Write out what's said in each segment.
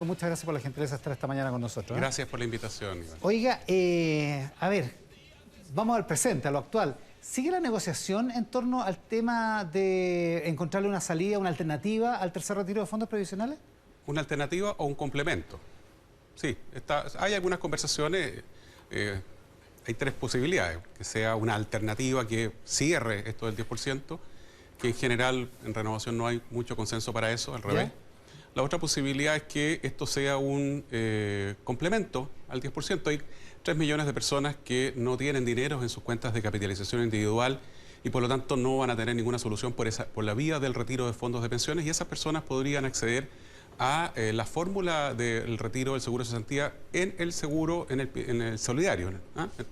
Muchas gracias por la gentileza de estar esta mañana con nosotros. Gracias por la invitación, Iván. Oiga, a ver, vamos al presente, a lo actual. ¿Sigue la negociación en torno al tema de encontrarle una salida, una alternativa al tercer retiro de fondos previsionales? ¿Una alternativa o un complemento? Sí, hay algunas conversaciones, hay tres posibilidades. Que sea una alternativa que cierre esto del 10%, que en general en Renovación no hay mucho consenso para eso, al revés. ¿Ya? La otra posibilidad es que esto sea un complemento al 10%. Hay 3 millones de personas que no tienen dinero en sus cuentas de capitalización individual y por lo tanto no van a tener ninguna solución por la vía del retiro de fondos de pensiones, y esas personas podrían acceder a la fórmula del retiro del seguro de cesantía en el seguro, en el solidario,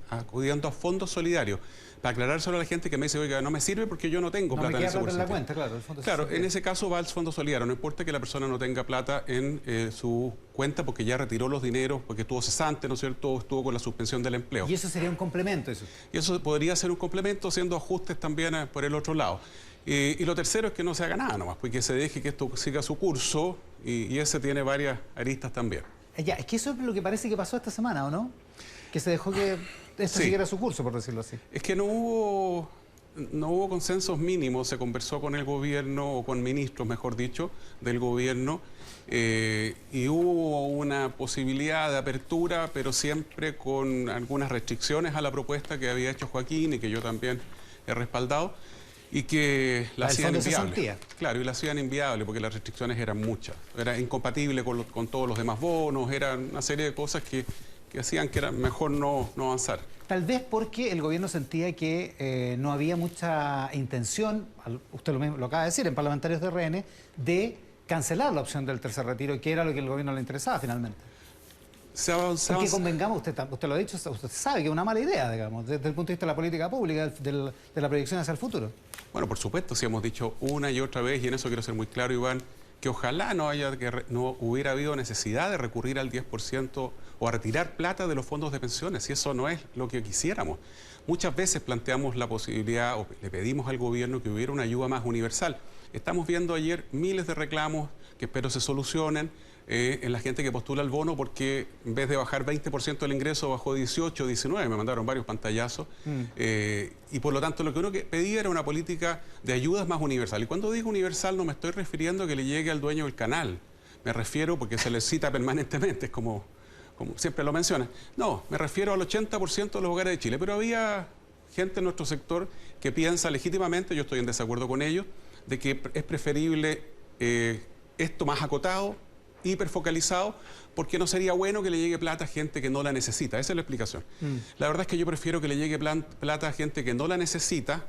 acudiendo a fondos solidarios. Para aclarárselo a la gente que me dice, oiga, no me sirve porque yo no tengo plata en el seguro de cesantía. Cuenta, claro, el fondo Claro, en ese caso va al fondo solidario. No importa que la persona no tenga plata en su cuenta porque ya retiró los dineros, porque estuvo cesante, ¿no es cierto? Estuvo con la suspensión del empleo. Y eso sería un complemento, eso. Y eso podría ser un complemento, haciendo ajustes también por el otro lado. Y lo tercero es que no se haga nada nomás, porque se deje que esto siga su curso, y ese tiene varias aristas también. Ya, es que eso es lo que parece que pasó esta semana, ¿o no? Que se dejó que esto siguiera su curso, por decirlo así. Es que no hubo consensos mínimos. Se conversó con el gobierno, o con ministros, mejor dicho, del gobierno, y hubo una posibilidad de apertura, pero siempre con algunas restricciones a la propuesta que había hecho Joaquín y que yo también he respaldado, y que la hacían inviable. Claro, y la hacían inviable porque las restricciones eran muchas. Era incompatible con todos los demás bonos, era una serie de cosas que hacían que era mejor no avanzar. Tal vez porque el gobierno sentía que no había mucha intención, usted lo acaba de decir, en parlamentarios de RN, de cancelar la opción del tercer retiro, que era lo que el gobierno le interesaba finalmente. Porque convengamos, usted lo ha dicho, usted sabe que es una mala idea, digamos, desde el punto de vista de la política pública, de la proyección hacia el futuro. Bueno, por supuesto, sí hemos dicho una y otra vez, y en eso quiero ser muy claro, Iván, que ojalá no hubiera habido necesidad de recurrir al 10% o a retirar plata de los fondos de pensiones, y eso no es lo que quisiéramos. Muchas veces planteamos la posibilidad, o le pedimos al gobierno que hubiera una ayuda más universal. Estamos viendo ayer miles de reclamos que espero se solucionen en la gente que postula el bono, porque en vez de bajar 20% el ingreso, bajó 18, 19, me mandaron varios pantallazos. Y por lo tanto lo que uno pedía era una política de ayudas más universal. Y cuando digo universal no me estoy refiriendo a que le llegue al dueño del canal. Me refiero, porque se le cita permanentemente, es como siempre lo menciona. No, me refiero al 80% de los hogares de Chile. Pero había gente en nuestro sector que piensa legítimamente, yo estoy en desacuerdo con ellos, de que es preferible esto más acotado, hiperfocalizado, porque no sería bueno que le llegue plata a gente que no la necesita. Esa es la explicación. La verdad es que yo prefiero que le llegue plata a gente que no la necesita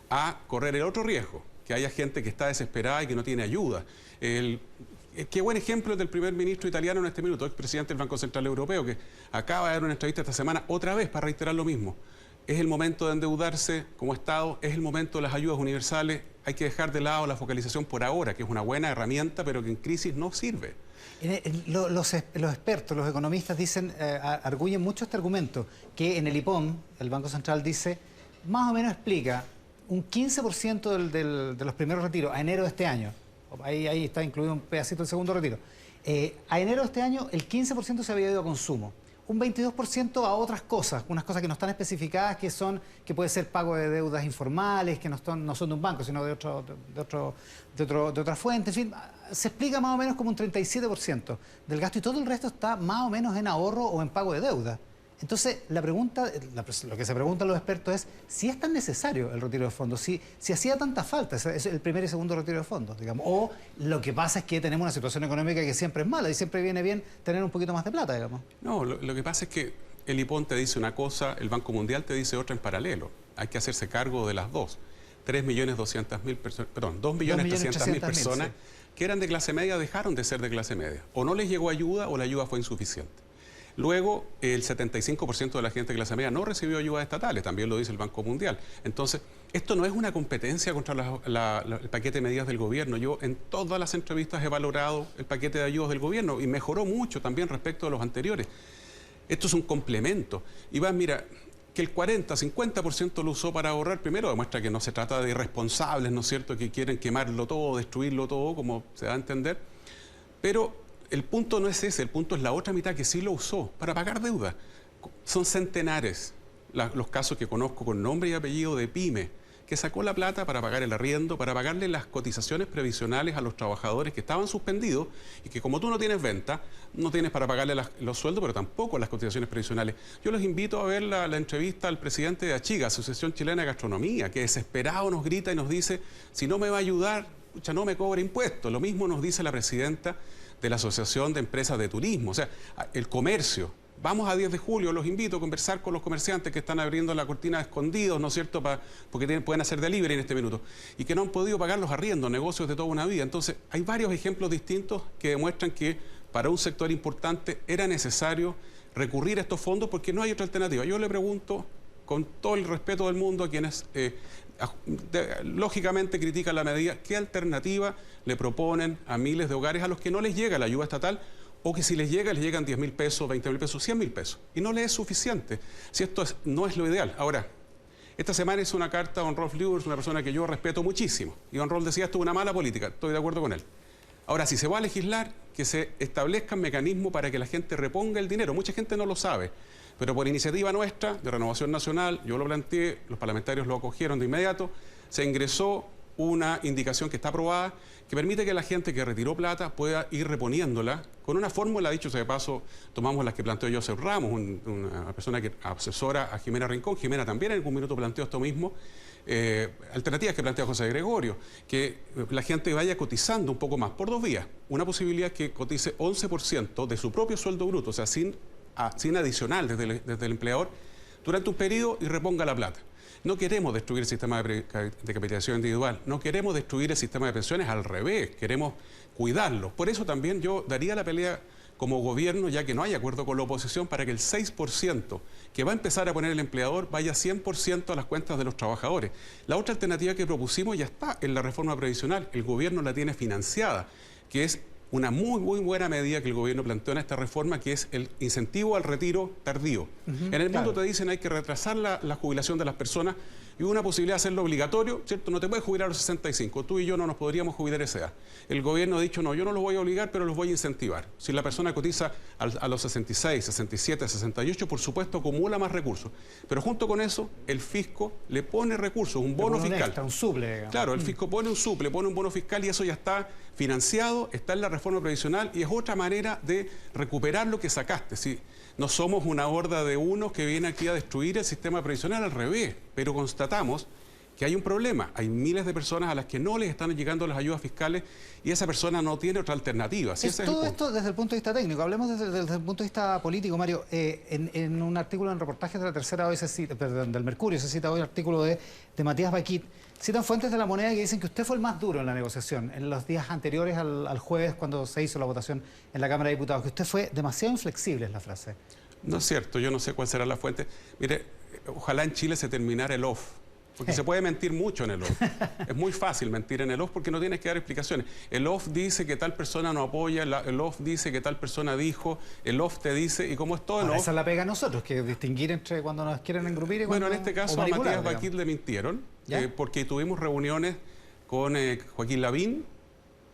a correr el otro riesgo, que haya gente que está desesperada y que no tiene ayuda. Qué buen ejemplo es del primer ministro italiano en este minuto, expresidente del Banco Central Europeo, que acaba de dar una entrevista esta semana otra vez para reiterar lo mismo. Es el momento de endeudarse como Estado, es el momento de las ayudas universales. Hay que dejar de lado la focalización por ahora, que es una buena herramienta, pero que en crisis no sirve. Los expertos, los economistas arguyen mucho este argumento, que en el IPOM, el Banco Central dice, más o menos explica un 15% de los primeros retiros a enero de este año. Ahí está incluido un pedacito del segundo retiro. A enero de este año el 15% se había ido a consumo. Un 22% a otras cosas, unas cosas que no están especificadas, que puede ser pago de deudas informales, que no son de un banco, sino de otra fuente. En fin, se explica más o menos como un 37% del gasto, y todo el resto está más o menos en ahorro o en pago de deuda. Entonces, lo que se preguntan los expertos es si es tan necesario el retiro de fondos, si hacía tanta falta el primer y segundo retiro de fondos, digamos. O lo que pasa es que tenemos una situación económica que siempre es mala y siempre viene bien tener un poquito más de plata, digamos. No, lo que pasa es que el IPON te dice una cosa, el Banco Mundial te dice otra en paralelo. Hay que hacerse cargo de las dos. 2.300.000 personas que eran de clase media dejaron de ser de clase media. O no les llegó ayuda o la ayuda fue insuficiente. Luego, el 75% de la gente de clase media no recibió ayudas estatales, también lo dice el Banco Mundial. Entonces, esto no es una competencia contra el paquete de medidas del gobierno. Yo en todas las entrevistas he valorado el paquete de ayudas del gobierno y mejoró mucho también respecto a los anteriores. Esto es un complemento. Iván, mira, que el 40-50% lo usó para ahorrar, primero demuestra que no se trata de irresponsables, ¿no es cierto?, que quieren quemarlo todo, destruirlo todo, como se da a entender. Pero el punto no es ese, el punto es la otra mitad que sí lo usó para pagar deuda. Son centenares los casos que conozco con nombre y apellido de pyme, que sacó la plata para pagar el arriendo, para pagarle las cotizaciones previsionales a los trabajadores que estaban suspendidos y que como tú no tienes venta, no tienes para pagarle los sueldos, pero tampoco las cotizaciones previsionales. Yo los invito a ver la entrevista al presidente de Achiga, Asociación Chilena de Gastronomía, que desesperado nos grita y nos dice, si no me va a ayudar, pucha, no me cobre impuestos. Lo mismo nos dice la presidenta de la Asociación de Empresas de Turismo, o sea, el comercio. Vamos a 10 de julio, los invito a conversar con los comerciantes que están abriendo la cortina escondidos, ¿no es cierto?, porque pueden hacer delivery en este minuto, y que no han podido pagar los arriendos, negocios de toda una vida. Entonces, hay varios ejemplos distintos que demuestran que para un sector importante era necesario recurrir a estos fondos porque no hay otra alternativa. Yo le pregunto, con todo el respeto del mundo a quienes lógicamente critican la medida, ¿qué alternativa le proponen a miles de hogares a los que no les llega la ayuda estatal? O que si les llegan 10.000 pesos, 20.000 pesos, 100.000 pesos. Y no les es suficiente. Si esto no es lo ideal. Ahora, esta semana hizo una carta a don Rolf Luers, una persona que yo respeto muchísimo. Y don Rolf decía, esto es una mala política. Estoy de acuerdo con él. Ahora, si se va a legislar, que se establezcan mecanismos para que la gente reponga el dinero. Mucha gente no lo sabe. Pero por iniciativa nuestra, de Renovación Nacional, yo lo planteé, los parlamentarios lo acogieron de inmediato, se ingresó una indicación que está aprobada que permite que la gente que retiró plata pueda ir reponiéndola con una fórmula, dicho sea de paso, tomamos las que planteó Joseph Ramos, una persona que asesora a Jimena Rincón. Jimena también en algún minuto planteó esto mismo. Alternativas que plantea José Gregorio, que la gente vaya cotizando un poco más por dos vías. Una posibilidad es que cotice 11% de su propio sueldo bruto, o sea, sin adicional desde el empleador, durante un periodo y reponga la plata. No queremos destruir el sistema de capitalización individual, no queremos destruir el sistema de pensiones, al revés, queremos cuidarlo. Por eso también yo daría la pelea como gobierno, ya que no hay acuerdo con la oposición, para que el 6% que va a empezar a poner el empleador vaya 100% a las cuentas de los trabajadores. La otra alternativa que propusimos ya está en la reforma previsional, el gobierno la tiene financiada, que es una muy buena medida que el gobierno planteó en esta reforma, que es el incentivo al retiro tardío. En el mundo te dicen hay que retrasar la jubilación de las personas y una posibilidad de hacerlo obligatorio, ¿cierto? No te puedes jubilar a los 65, tú y yo no nos podríamos jubilar a esa edad. El gobierno ha dicho, no, yo no los voy a obligar, pero los voy a incentivar. Si la persona cotiza a los 66, 67, 68, por supuesto acumula más recursos. Pero junto con eso, el fisco le pone recursos, un bono fiscal. Extra, un suple, digamos. Claro, el fisco pone un suple, pone un bono fiscal y eso ya está financiado, está en la reforma previsional y es otra manera de recuperar lo que sacaste. ¿Sí? No somos una horda de unos que viene aquí a destruir el sistema previsional, al revés, pero constatamos que hay un problema. Hay miles de personas a las que no les están llegando las ayudas fiscales y esa persona no tiene otra alternativa. ¿Sí? Todo esto desde el punto de vista técnico. Hablemos desde el punto de vista político, Mario. En un artículo en reportajes de la tercera hoy del Mercurio se cita hoy el artículo de Matías Baquit. Citan fuentes de La Moneda que dicen que usted fue el más duro en la negociación en los días anteriores al jueves cuando se hizo la votación en la Cámara de Diputados, que usted fue demasiado inflexible, es la frase. No es cierto, yo no sé cuál será la fuente. Mire, ojalá en Chile se terminara el off. Porque se puede mentir mucho en el off. Es muy fácil mentir en el off porque no tienes que dar explicaciones. El off dice que tal persona no apoya, el off dice que tal persona dijo, el off te dice, y como es todo en off... Esa la pega a nosotros, que distinguir entre cuando nos quieren engrupir y cuando... Bueno, en este caso a Matías Baquit le mintieron, porque tuvimos reuniones con Joaquín Lavín,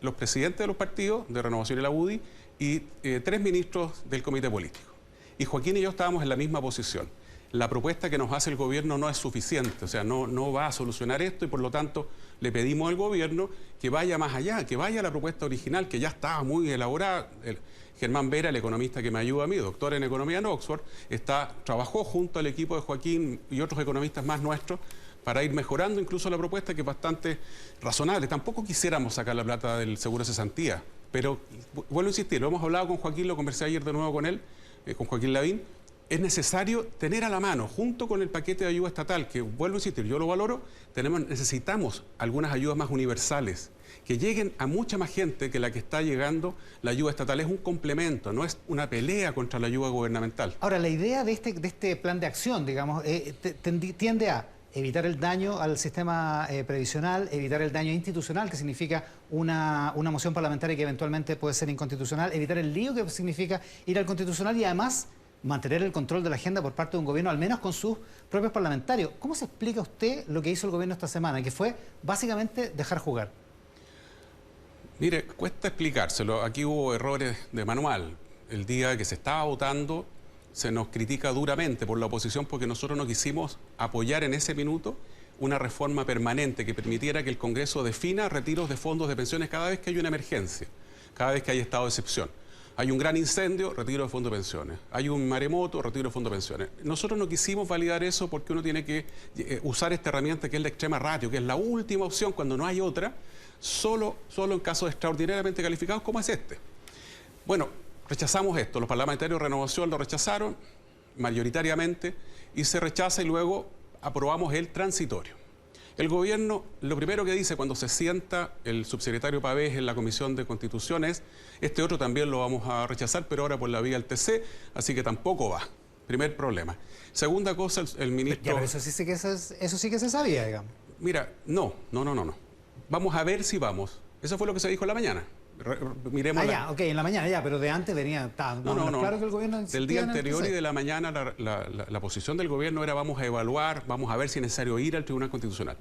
los presidentes de los partidos de Renovación y la UDI, y 3 ministros del comité político. Y Joaquín y yo estábamos en la misma posición. La propuesta que nos hace el gobierno no es suficiente, o sea, no va a solucionar esto y por lo tanto le pedimos al gobierno que vaya más allá, que vaya a la propuesta original que ya estaba muy elaborada. Germán Vera, el economista que me ayuda a mí, doctor en economía en Oxford, trabajó junto al equipo de Joaquín y otros economistas más nuestros para ir mejorando incluso la propuesta, que es bastante razonable. Tampoco quisiéramos sacar la plata del seguro de cesantía, pero vuelvo a insistir, lo hemos hablado con Joaquín, lo conversé ayer de nuevo con él, con Joaquín Lavín. Es necesario tener a la mano, junto con el paquete de ayuda estatal, que vuelvo a insistir, yo lo valoro, necesitamos algunas ayudas más universales, que lleguen a mucha más gente que la que está llegando. La ayuda estatal es un complemento, no es una pelea contra la ayuda gubernamental. Ahora, la idea de este plan de acción, digamos, tiende a evitar el daño al sistema previsional, evitar el daño institucional, que significa una moción parlamentaria que eventualmente puede ser inconstitucional, evitar el lío que significa ir al constitucional y además mantener el control de la agenda por parte de un gobierno, al menos con sus propios parlamentarios. ¿Cómo se explica usted lo que hizo el gobierno esta semana, que fue básicamente dejar jugar? Mire, cuesta explicárselo. Aquí hubo errores de manual. El día que se estaba votando se nos critica duramente por la oposición porque nosotros no quisimos apoyar en ese minuto una reforma permanente que permitiera que el Congreso defina retiros de fondos de pensiones cada vez que hay una emergencia, cada vez que hay estado de excepción. Hay un gran incendio, retiro de fondos de pensiones. Hay un maremoto, retiro de fondos de pensiones. Nosotros no quisimos validar eso porque uno tiene que usar esta herramienta que es la extrema ratio, que es la última opción cuando no hay otra, solo en casos extraordinariamente calificados como es este. Bueno, rechazamos esto. Los parlamentarios de Renovación lo rechazaron mayoritariamente y se rechaza y luego aprobamos el transitorio. El gobierno, lo primero que dice cuando se sienta el subsecretario Pavés en la Comisión de Constitución es, este otro también lo vamos a rechazar, pero ahora por la vía del TC, así que tampoco va. Primer problema. Segunda cosa, el ministro... Ya, pero eso sí que se sabía, digamos. Mira, no. Vamos a ver si vamos. Eso fue lo que se dijo en la mañana. Miremos ok, en la mañana ya, pero de antes venía... Claro que el gobierno... Del día anterior y de la mañana la posición del gobierno era vamos a evaluar, vamos a ver si es necesario ir al Tribunal Constitucional.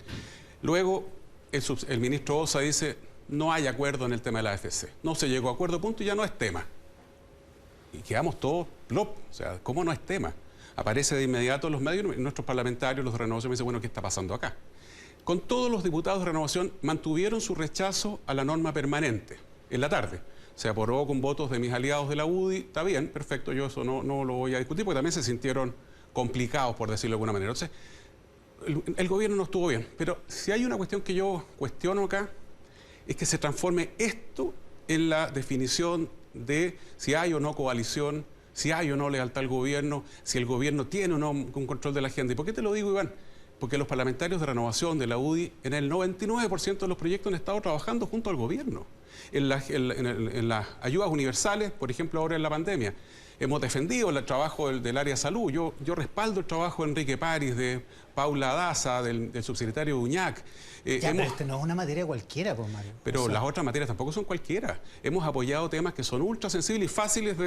Luego el ministro Osa dice no hay acuerdo en el tema de la AFC. No se llegó a acuerdo, punto, y ya no es tema. Y quedamos todos plop. O sea, ¿cómo no es tema? Aparece de inmediato en los medios, nuestros parlamentarios, los de Renovación, me dicen, bueno, ¿qué está pasando acá? Con todos los diputados de Renovación mantuvieron su rechazo a la norma permanente. En la tarde. Se aprobó con votos de mis aliados de la UDI, está bien, perfecto, yo eso no lo voy a discutir, porque también se sintieron complicados, por decirlo de alguna manera. Entonces, el gobierno no estuvo bien, pero si hay una cuestión que yo cuestiono acá, es que se transforme esto en la definición de si hay o no coalición, si hay o no lealtad al gobierno, si el gobierno tiene o no un control de la agenda. ¿Y por qué te lo digo, Iván? Porque los parlamentarios de Renovación de la UDI, en el 99% de los proyectos han estado trabajando junto al gobierno. En las ayudas universales, por ejemplo, ahora en la pandemia, hemos defendido el trabajo del área de salud. Yo respaldo el trabajo de Enrique París, de Paula Daza, del subsecretario Uñac. Pero este no es una materia cualquiera, pues, Mario. Pero las otras materias tampoco son cualquiera. Hemos apoyado temas que son ultra sensibles y fáciles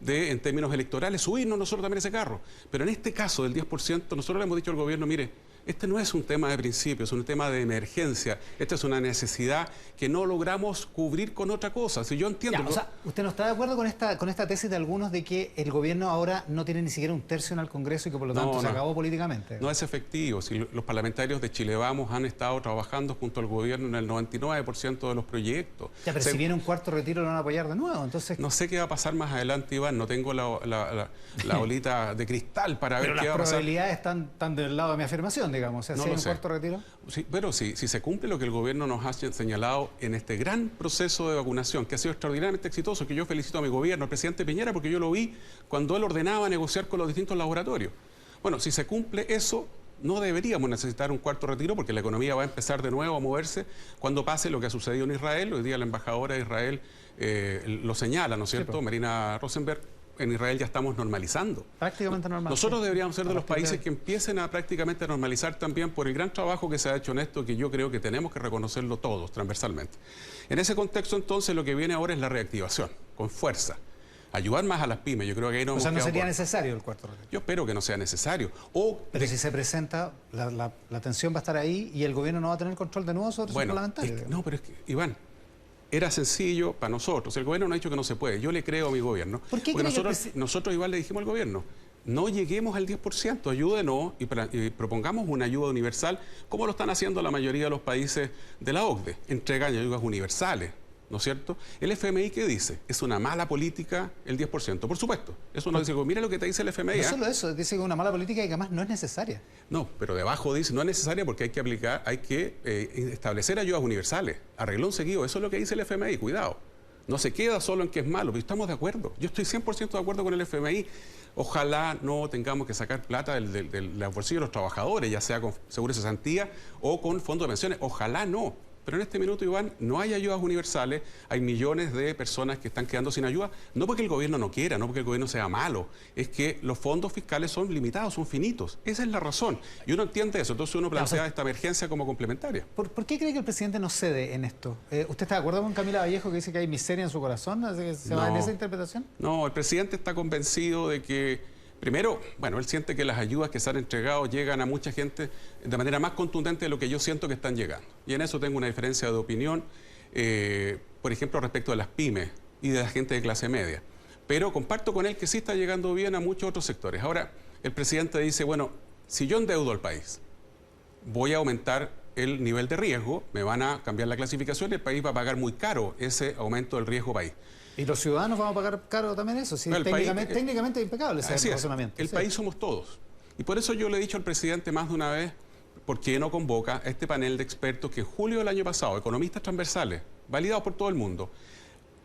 en términos electorales, subirnos nosotros también ese carro. Pero en este caso del 10%, nosotros le hemos dicho al gobierno, mire, este no es un tema de principio, es un tema de emergencia. Esta es una necesidad que no logramos cubrir con otra cosa. Si yo entiendo... O sea, ¿usted no está de acuerdo con esta tesis de algunos de que el gobierno ahora no tiene ni siquiera un tercio en el Congreso y que por lo tanto se acabó políticamente? No es efectivo. Si los parlamentarios de Chile Vamos han estado trabajando junto al gobierno en el 99% de los proyectos. Ya, pero si viene un cuarto retiro lo van a apoyar de nuevo, entonces... No sé qué va a pasar más adelante, Iván. No tengo la bolita de cristal para ver qué va a pasar. Pero las probabilidades están del lado de mi afirmación, digamos. O sea, si hay un cuarto retiro... Sí, pero si se cumple lo que el gobierno nos ha señalado en este gran proceso de vacunación, que ha sido extraordinariamente exitoso, que yo felicito a mi gobierno, al presidente Piñera, porque yo lo vi cuando él ordenaba negociar con los distintos laboratorios. Bueno, si se cumple eso, no deberíamos necesitar un cuarto retiro porque la economía va a empezar de nuevo a moverse cuando pase lo que ha sucedido en Israel. Hoy día la embajadora de Israel lo señala, ¿no es cierto? Sí, Marina Rosenberg. En Israel ya estamos normalizando. Prácticamente normal. Nosotros deberíamos ser de los países que empiecen a prácticamente normalizar también por el gran trabajo que se ha hecho en esto, que yo creo que tenemos que reconocerlo todos transversalmente. En ese contexto, entonces, lo que viene ahora es la reactivación, con fuerza. Ayudar más a las pymes, yo creo que ahí no... O sea, no sería necesario el cuarto retiro. Yo espero que no sea necesario. Pero si se presenta, la tensión va a estar ahí y el gobierno no va a tener control de nuevo sobre sus parlamentarios. No, pero es que, Iván, era sencillo para nosotros. El gobierno no ha dicho que no se puede. Yo le creo a mi gobierno. ¿Por qué porque nosotros igual le dijimos al gobierno, no lleguemos al 10%, ayúdenos y propongamos una ayuda universal, como lo están haciendo la mayoría de los países de la OCDE. Entregan ayudas universales, ¿no es cierto? El FMI, ¿qué dice? Es una mala política el 10%, por supuesto. Eso nos dice, mira lo que te dice el FMI. No solo eso, dice que es una mala política y que además no es necesaria. No, pero debajo dice, no es necesaria porque hay que establecer ayudas universales. Arreglón seguido, eso es lo que dice el FMI, cuidado. No se queda solo en que es malo, pero estamos de acuerdo. Yo estoy 100% de acuerdo con el FMI. Ojalá no tengamos que sacar plata del bolsillo de los trabajadores, ya sea con seguro de cesantía o con fondo de pensiones. Ojalá no. Pero en este minuto, Iván, no hay ayudas universales, hay millones de personas que están quedando sin ayuda, no porque el gobierno no quiera, no porque el gobierno sea malo, es que los fondos fiscales son limitados, son finitos. Esa es la razón. Y uno entiende eso, entonces uno plantea esta emergencia como complementaria. ¿Por qué cree que el presidente no cede en esto? ¿Usted está de acuerdo con Camila Vallejo que dice que hay miseria en su corazón? ¿Se va en esa interpretación? No, el presidente está convencido de que... Primero, bueno, él siente que las ayudas que se han entregado llegan a mucha gente de manera más contundente de lo que yo siento que están llegando. Y en eso tengo una diferencia de opinión. por ejemplo, respecto de las pymes y de la gente de clase media. Pero comparto con él que sí está llegando bien a muchos otros sectores. Ahora, el presidente dice, bueno, si yo endeudo al país, voy a aumentar el nivel de riesgo, me van a cambiar la clasificación y el país va a pagar muy caro ese aumento del riesgo país. Y los ciudadanos vamos a pagar caro también eso, sí, técnicamente impecable ese razonamiento. El país somos todos. Y por eso yo le he dicho al presidente más de una vez, ¿por qué no convoca a este panel de expertos que en julio del año pasado, economistas transversales, validados por todo el mundo,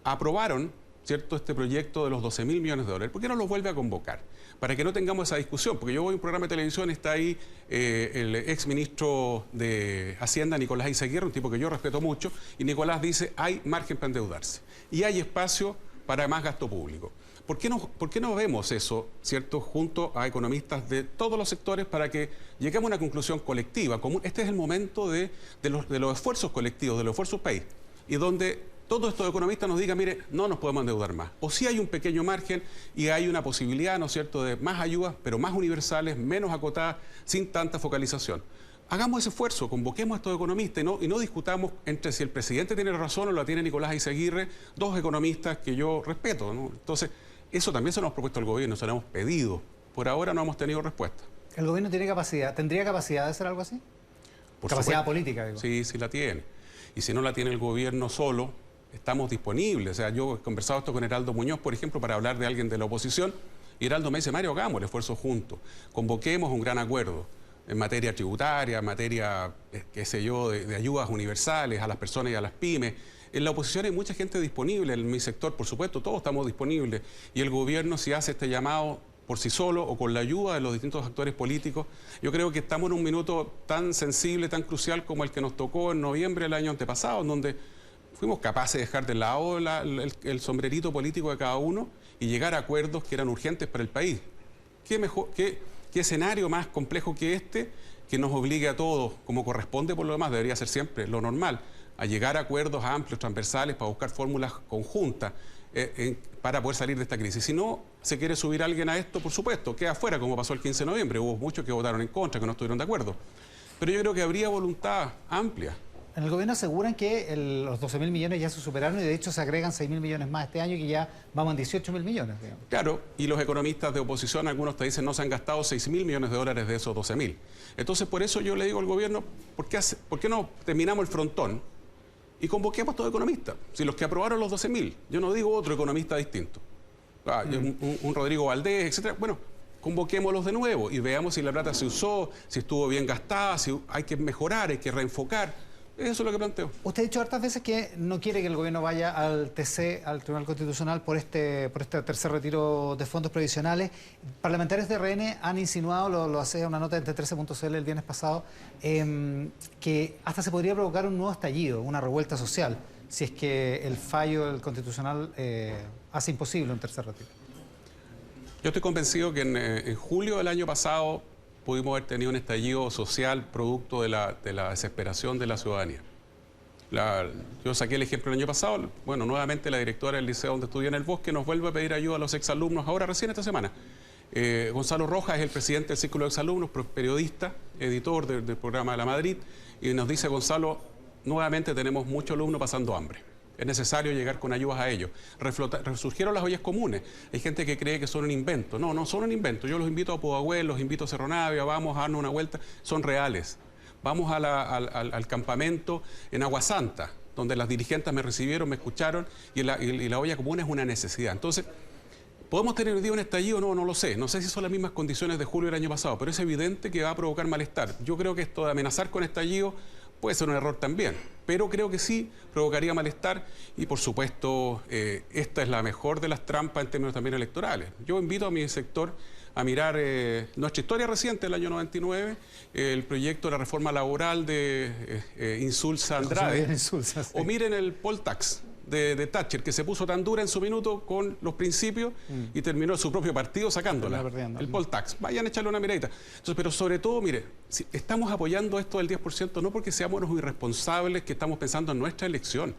aprobaron, ¿cierto?, este proyecto de los 12.000 millones de dólares? ¿Por qué no los vuelve a convocar? Para que no tengamos esa discusión, porque yo voy a un programa de televisión, está ahí el ex ministro de Hacienda, Nicolás Izaguirre, un tipo que yo respeto mucho, y Nicolás dice, hay margen para endeudarse y hay espacio para más gasto público. ¿Por qué no vemos eso, cierto, junto a economistas de todos los sectores para que lleguemos a una conclusión colectiva? Este es el momento de los esfuerzos colectivos, de los esfuerzos país, y donde todos estos economistas nos digan, mire, no nos podemos endeudar más. O sí hay un pequeño margen y hay una posibilidad, ¿no es cierto?, de más ayudas, pero más universales, menos acotadas, sin tanta focalización. Hagamos ese esfuerzo, convoquemos a estos economistas y no discutamos entre si el presidente tiene razón o la tiene Nicolás Izaguirre, dos economistas que yo respeto, ¿no? Entonces, eso también se nos ha propuesto al gobierno, se lo hemos pedido. Por ahora no hemos tenido respuesta. ¿El gobierno tiene capacidad, tendría capacidad de hacer algo así? Capacidad política, digo. Sí, sí la tiene. Y si no la tiene el gobierno solo, estamos disponibles. O sea, yo he conversado esto con Heraldo Muñoz, por ejemplo, para hablar de alguien de la oposición, y Heraldo me dice, Mario, hagamos el esfuerzo juntos, convoquemos un gran acuerdo en materia tributaria, en materia, qué sé yo, de ayudas universales a las personas y a las pymes. En la oposición hay mucha gente disponible, en mi sector, por supuesto, todos estamos disponibles, y el gobierno, si hace este llamado por sí solo o con la ayuda de los distintos actores políticos, yo creo que estamos en un minuto tan sensible, tan crucial como el que nos tocó en noviembre del año antepasado, en donde fuimos capaces de dejar de lado el sombrerito político de cada uno y llegar a acuerdos que eran urgentes para el país. ¿Qué escenario más complejo que este, que nos obligue a todos, como corresponde por lo demás, debería ser siempre lo normal, a llegar a acuerdos amplios, transversales, para buscar fórmulas conjuntas para poder salir de esta crisis? Si no se quiere subir alguien a esto, por supuesto, queda afuera, como pasó el 15 de noviembre. Hubo muchos que votaron en contra, que no estuvieron de acuerdo. Pero yo creo que habría voluntad amplia. En el gobierno aseguran que los 12.000 millones ya se superaron y de hecho se agregan 6.000 millones más este año, que ya vamos en 18.000 millones. Digamos. Claro, y los economistas de oposición, algunos te dicen, no se han gastado 6.000 millones de dólares de esos 12.000. Entonces, por eso yo le digo al gobierno, ¿por qué no terminamos el frontón y convoquemos a todos los economistas? Si los que aprobaron los 12.000, yo no digo otro economista distinto, un Rodrigo Valdés, etcétera. Bueno, convoquémoslos de nuevo y veamos si la plata se usó, si estuvo bien gastada, si hay que mejorar, hay que reenfocar. Eso es lo que planteo. Usted ha dicho hartas veces que no quiere que el gobierno vaya al TC, al Tribunal Constitucional, por este tercer retiro de fondos previsionales. Parlamentarios de RN han insinuado, lo hacía una nota en T13.cl el viernes pasado, que hasta se podría provocar un nuevo estallido, una revuelta social, si es que el fallo del Constitucional hace imposible un tercer retiro. Yo estoy convencido que en julio del año pasado pudimos haber tenido un estallido social producto de la desesperación de la ciudadanía. Yo saqué el ejemplo el año pasado, bueno, nuevamente la directora del liceo donde estudié en el Bosque nos vuelve a pedir ayuda a los exalumnos, ahora recién esta semana. Gonzalo Rojas es el presidente del Círculo de Exalumnos, periodista, editor del programa de La Madrid, y nos dice, Gonzalo, nuevamente tenemos muchos alumnos pasando hambre. Es necesario llegar con ayudas a ellos. Resurgieron las ollas comunes. Hay gente que cree que son un invento. No, no son un invento. Yo los invito a Pudahuel, los invito a Cerro Navia, vamos a darnos una vuelta. Son reales. Vamos al campamento en Agua Santa, donde las dirigentes me recibieron, me escucharon, y la olla común es una necesidad. Entonces, ¿podemos tener hoy día un estallido? No, no lo sé. No sé si son las mismas condiciones de julio del año pasado, pero es evidente que va a provocar malestar. Yo creo que esto de amenazar con estallido puede ser un error también, pero creo que sí provocaría malestar y, por supuesto, esta es la mejor de las trampas en términos también electorales. Yo invito a mi sector a mirar nuestra historia reciente del año 99, el proyecto de la reforma laboral de Insulza Andrade, o miren el poll tax de Thatcher, que se puso tan dura en su minuto con los principios y terminó su propio partido sacándola, el poll tax. Vayan a echarle una miradita. Entonces, pero sobre todo, mire, si estamos apoyando esto del 10% no porque seamos unos irresponsables que estamos pensando en nuestra elección.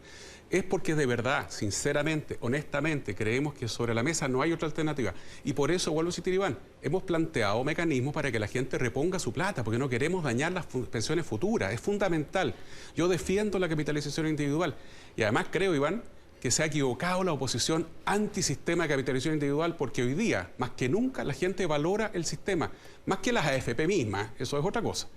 es porque de verdad, sinceramente, honestamente, creemos que sobre la mesa no hay otra alternativa. Y por eso, vuelvo a insistir, Iván, hemos planteado mecanismos para que la gente reponga su plata, porque no queremos dañar las pensiones futuras. Es fundamental. Yo defiendo la capitalización individual. Y además creo, Iván, que se ha equivocado la oposición antisistema de capitalización individual, porque hoy día, más que nunca, la gente valora el sistema, más que las AFP mismas, eso es otra cosa.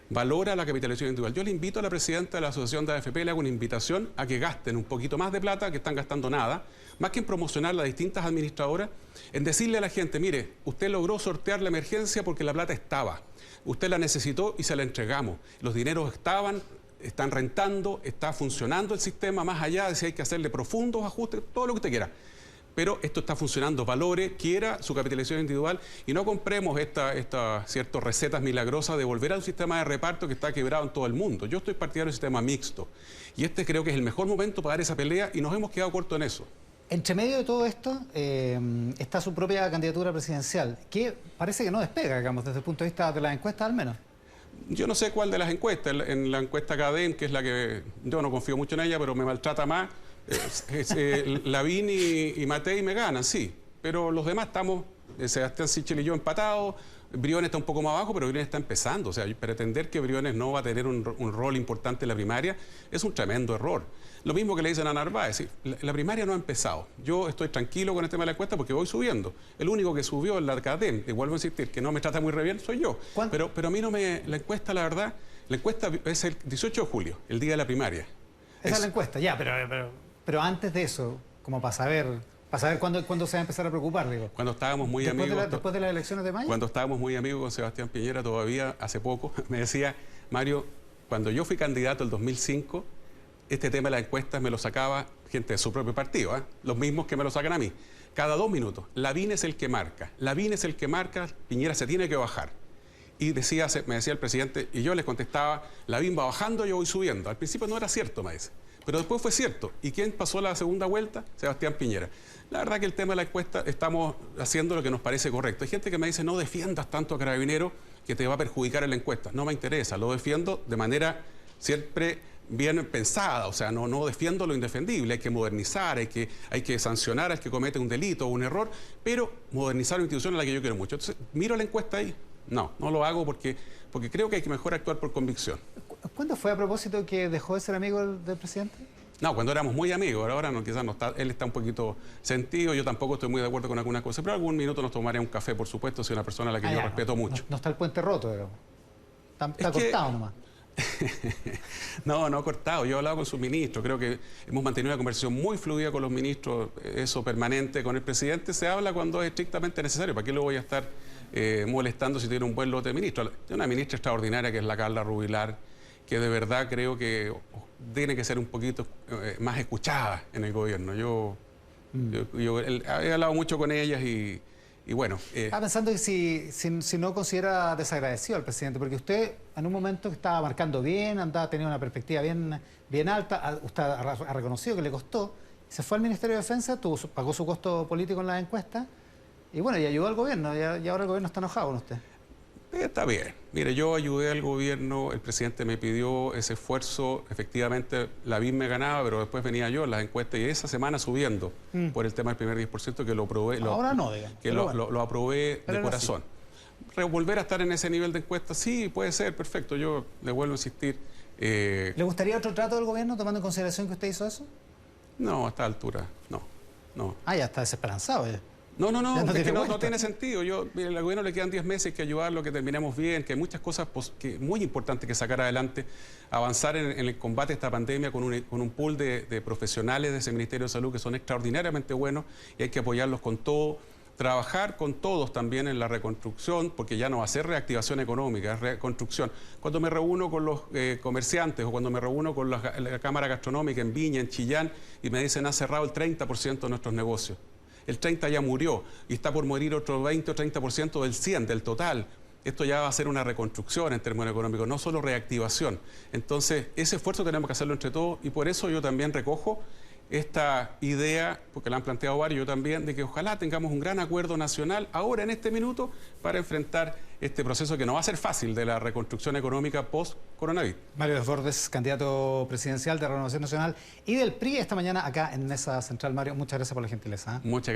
Valora la capitalización individual. Yo le invito a la presidenta de la Asociación de AFP, le hago una invitación a que gasten un poquito más de plata, que están gastando nada, más que en promocionar las distintas administradoras, en decirle a la gente, mire, usted logró sortear la emergencia porque la plata estaba, usted la necesitó y se la entregamos. Los dineros están rentando, está funcionando el sistema, más allá de si hay que hacerle profundos ajustes, todo lo que usted quiera. Pero esto está funcionando, valore, quiera su capitalización individual y no compremos estas ciertas recetas milagrosas de volver a un sistema de reparto que está quebrado en todo el mundo. Yo estoy partidario del sistema mixto y este creo que es el mejor momento para dar esa pelea y nos hemos quedado cortos en eso. Entre medio de todo esto está su propia candidatura presidencial, que parece que no despega, digamos, desde el punto de vista de las encuestas al menos. Yo no sé cuál de las encuestas, en la encuesta CADEM, que es la que yo no confío mucho en ella, pero me maltrata más, Lavín y Matei me ganan, sí, pero los demás estamos, Sebastián Sichel y yo empatados, Briones está un poco más abajo, pero Briones está empezando, o sea, pretender que Briones no va a tener un rol importante en la primaria es un tremendo error. Lo mismo que le dicen a Narváez, la primaria no ha empezado, yo estoy tranquilo con el tema de la encuesta porque voy subiendo, el único que subió en la CADEM, y vuelvo a insistir, que no me trata muy re bien, soy yo, pero a mí no me, la encuesta, la verdad, la encuesta es el 18 de julio, el día de la primaria. Esa es la encuesta, ya, pero antes de eso, como para saber cuándo se va a empezar a preocupar, digo. Cuando estábamos muy amigos... Después de las elecciones de mayo. Cuando estábamos muy amigos con Sebastián Piñera, todavía hace poco, me decía, Mario, cuando yo fui candidato el 2005, este tema de las encuestas me lo sacaba gente de su propio partido, los mismos que me lo sacan a mí. Cada 2 minutos, Lavín es el que marca, Piñera se tiene que bajar. Y me decía el presidente, y yo le contestaba, Lavín va bajando, yo voy subiendo. Al principio no era cierto, me dice. Pero después fue cierto. ¿Y quién pasó la segunda vuelta? Sebastián Piñera. La verdad que el tema de la encuesta estamos haciendo lo que nos parece correcto. Hay gente que me dice, no defiendas tanto a Carabineros que te va a perjudicar en la encuesta. No me interesa, lo defiendo de manera siempre bien pensada. O sea, no defiendo lo indefendible. Hay que modernizar, hay que sancionar al que comete un delito o un error, pero modernizar una institución a la que yo quiero mucho. Entonces, miro la encuesta ahí. No lo hago porque creo que hay que mejor actuar por convicción. ¿Cuándo fue a propósito que dejó de ser amigo del presidente? No, cuando éramos muy amigos, ahora no, quizás no está, él está un poquito sentido, yo tampoco estoy muy de acuerdo con algunas cosas, pero algún minuto nos tomaría un café, por supuesto, si es una persona a la que yo respeto mucho. No está el puente roto, digamos. Está cortado nomás. No cortado. Yo he hablado con sus ministros, creo que hemos mantenido una conversación muy fluida con los ministros, eso permanente. Con el presidente se habla cuando es estrictamente necesario. ¿Para qué lo voy a estar molestando si tiene un buen lote de ministros? Hay una ministra extraordinaria que es la Carla Rubilar, que de verdad creo que tiene que ser un poquito más escuchada en el gobierno. Yo he hablado mucho con ellas y bueno... Estaba pensando que si no considera desagradecido al presidente, porque usted en un momento que estaba marcando bien, tenía una perspectiva bien alta, usted ha reconocido que le costó, se fue al Ministerio de Defensa, pagó su costo político en las encuestas y bueno, y ayudó al gobierno, y ahora el gobierno está enojado con usted. Está bien. Mire, yo ayudé al gobierno, el presidente me pidió ese esfuerzo, efectivamente Lavín me ganaba, pero después venía yo en las encuestas y esa semana subiendo por el tema del primer 10% que lo aprobé. Ahora no, digamos. Que lo aprobé de corazón. Sí. Volver a estar en ese nivel de encuestas, sí, puede ser, perfecto, yo le vuelvo a insistir. ¿Le gustaría otro trato del gobierno tomando en consideración que usted hizo eso? No, a esta altura, no. Ya está desesperanzado. No, es que no tiene sentido. Al gobierno le quedan 10 meses, que ayudarlo, que terminemos bien, que hay muchas cosas muy importantes que sacar adelante, avanzar en el combate a esta pandemia con un pool de profesionales de ese Ministerio de Salud que son extraordinariamente buenos y hay que apoyarlos con todo, trabajar con todos también en la reconstrucción, porque ya no va a ser reactivación económica, es reconstrucción. Cuando me reúno con los comerciantes o cuando me reúno con la Cámara Gastronómica en Viña, en Chillán, y me dicen, ha cerrado el 30% de nuestros negocios. El 30% ya murió y está por morir otro 20 o 30% del 100%, del total. Esto ya va a ser una reconstrucción en términos económicos, no solo reactivación. Entonces, ese esfuerzo tenemos que hacerlo entre todos y por eso yo también recojo esta idea, porque la han planteado varios, yo también, de que ojalá tengamos un gran acuerdo nacional ahora, en este minuto, para enfrentar este proceso que no va a ser fácil de la reconstrucción económica post-coronavirus. Mario Desbordes, candidato presidencial de Renovación Nacional y del PRI esta mañana acá en Mesa Central. Mario, muchas gracias por la gentileza. Muchas gracias.